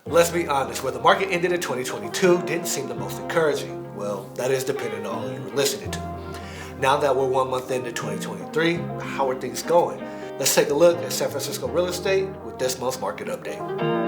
Let's be honest, where the market ended in 2022 didn't seem the most encouraging. Well, that is depending on who you were listening to. Now that we're 1 month into 2023, how are things going? Let's take a look at San Francisco real estate with this month's market update.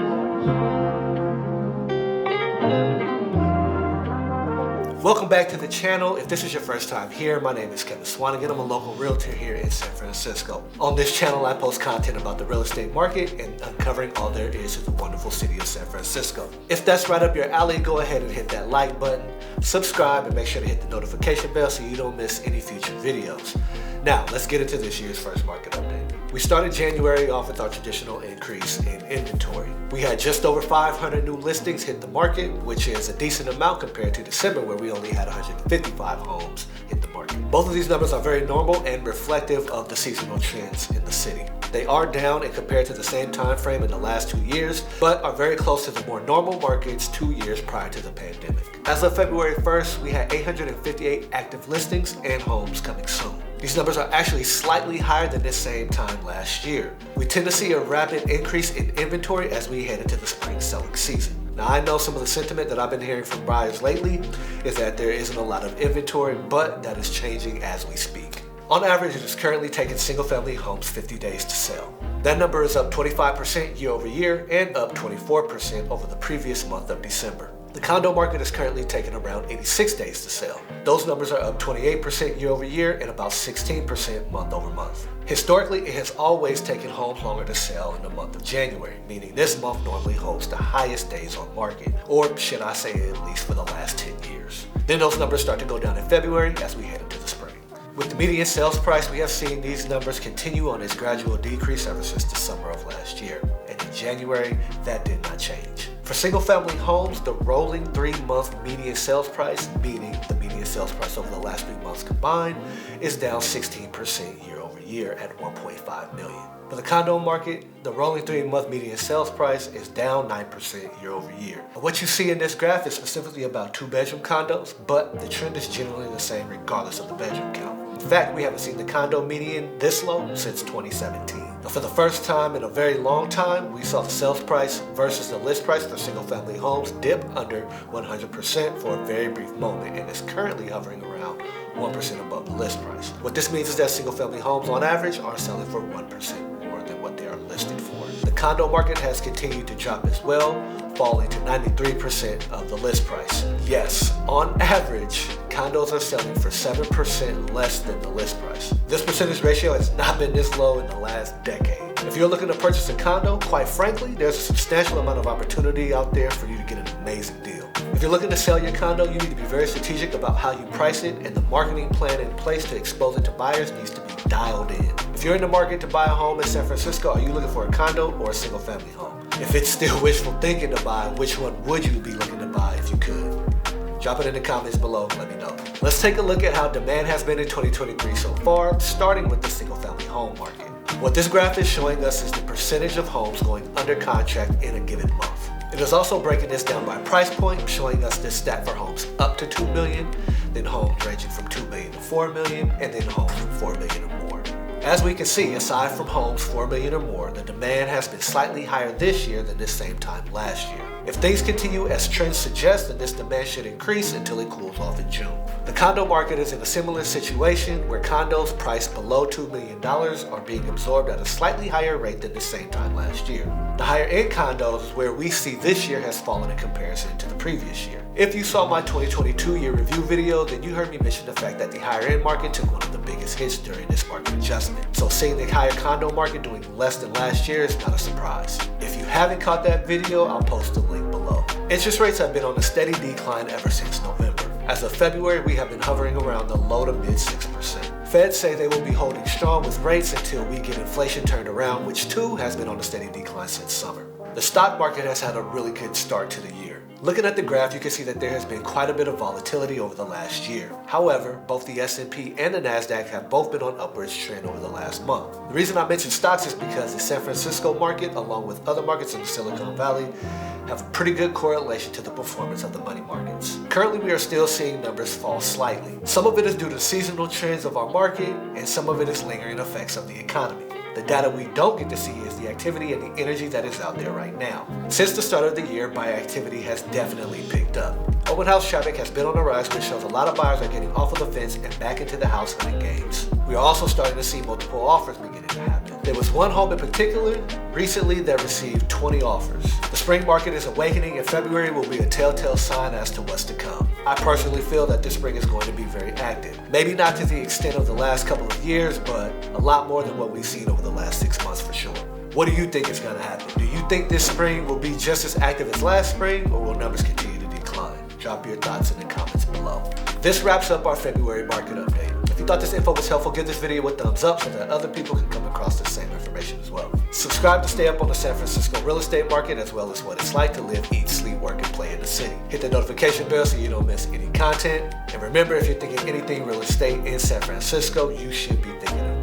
Welcome back to the channel. If this is your first time here, my name is Kevin Swanigan. I'm a local realtor here in San Francisco. On this channel, I post content about the real estate market and uncovering all there is to the wonderful city of San Francisco. If that's right up your alley, go ahead and hit that like button, subscribe, and make sure to hit the notification bell so you don't miss any future videos. Now, let's get into this year's first market update. We started January off with our traditional increase in inventory. We had just over 500 new listings hit the market, which is a decent amount compared to December, where we only had 155 homes hit the market. Both of these numbers are very normal and reflective of the seasonal trends in the city. They are down and compared to the same time frame in the last 2 years, but are very close to the more normal markets 2 years prior to the pandemic. As of February 1st, we had 858 active listings and homes coming soon. These numbers are actually slightly higher than this same time last year. We tend to see a rapid increase in inventory as we head into the spring selling season. Now, I know some of the sentiment that I've been hearing from buyers lately is that there isn't a lot of inventory, but that is changing as we speak. On average, it is currently taking single-family homes 50 days to sell. That number is up 25% year over year and up 24% over the previous month of December. The condo market is currently taking around 86 days to sell. Those numbers are up 28% year over year and about 16% month over month. Historically, it has always taken homes longer to sell in the month of January, meaning this month normally holds the highest days on market, or should I say at least for the last 10 years. Then those numbers start to go down in February as we head into the spring. With the median sales price, we have seen these numbers continue on its gradual decrease ever since the summer of last year. And in January, that did not change. For single-family homes, the rolling 3-month median sales price, meaning the median sales price over the last 3 months combined, is down 16% year over year at $1.5 million. For the condo market, the rolling 3-month median sales price is down 9% year over year. What you see in this graph is specifically about 2-bedroom condos, but the trend is generally the same regardless of the bedroom count. In fact, we haven't seen the condo median this low since 2017. For the first time in a very long time, we saw the sales price versus the list price for single-family homes dip under 100% for a very brief moment, and is currently hovering around 1% above the list price. What this means is that single-family homes on average are selling for 1% more than what they are listed for. The condo market has continued to drop as well, falling to 93% of the list price. Yes, on average, condos are selling for 7% less than the list price. This percentage ratio has not been this low in the last decade. If you're looking to purchase a condo, quite frankly, there's a substantial amount of opportunity out there for you to get an amazing deal. If you're looking to sell your condo, you need to be very strategic about how you price it, and the marketing plan in place to expose it to buyers needs to be dialed in. If you're in the market to buy a home in San Francisco, are you looking for a condo or a single family home? If it's still wishful thinking to buy, which one would you be looking to buy if you could? Drop it in the comments below, let me know. Let's take a look at how demand has been in 2023 so far, starting with the single family home market. What this graph is showing us is the percentage of homes going under contract in a given month. It is also breaking this down by price point, showing us this stat for homes up to $2 million, then homes ranging from $2 million to $4 million, and then homes from $4 million or more. As we can see, aside from homes $4 million or more, the demand has been slightly higher this year than this same time last year. If things continue as trends suggest, then this demand should increase until it cools off in June. The condo market is in a similar situation where condos priced below $2 million are being absorbed at a slightly higher rate than the same time last year. The higher end condos is where we see this year has fallen in comparison to the previous year. If you saw my 2022 year review video, then you heard me mention the fact that the higher end market took one of the biggest hits during this market adjustment. So seeing the higher condo market doing less than last year is not a surprise. If you haven't caught that video, I'll post the link below. Interest rates have been on a steady decline ever since November. As of February, we have been hovering around the low to mid 6%. Feds say they will be holding strong with rates until we get inflation turned around, which too has been on a steady decline since summer. The stock market has had a really good start to the year. Looking at the graph, you can see that there has been quite a bit of volatility over the last year. However, both the S&P and the NASDAQ have both been on upwards trend over the last month. The reason I mention stocks is because the San Francisco market, along with other markets in the Silicon Valley, have a pretty good correlation to the performance of the money markets. Currently, we are still seeing numbers fall slightly. Some of it is due to seasonal trends of our market, and some of it is lingering effects of the economy. The data we don't get to see is the activity and the energy that is out there right now. Since the start of the year, buyer activity has definitely picked up. Open house traffic has been on the rise, which shows a lot of buyers are getting off of the fence and back into the house hunting games. We are also starting to see multiple offers beginning to happen. There was one home in particular recently that received 20 offers. The spring market is awakening, and February will be a telltale sign as to what's to come. I personally feel that this spring is going to be very active. Maybe not to the extent of the last couple of years, but a lot more than what we've seen over the last 6 months for sure. What do you think is going to happen? Do you think this spring will be just as active as last spring, or will numbers continue to decline? Drop your thoughts in the comments below. This wraps up our February market update. If you thought this info was helpful, give this video a thumbs up so that other people can come across the same information as well. Subscribe to stay up on the San Francisco real estate market, as well as what it's like to live, eat, sleep, work, and play in the city. Hit the notification bell so you don't miss any content. And remember, if you're thinking anything real estate in San Francisco, you should be thinking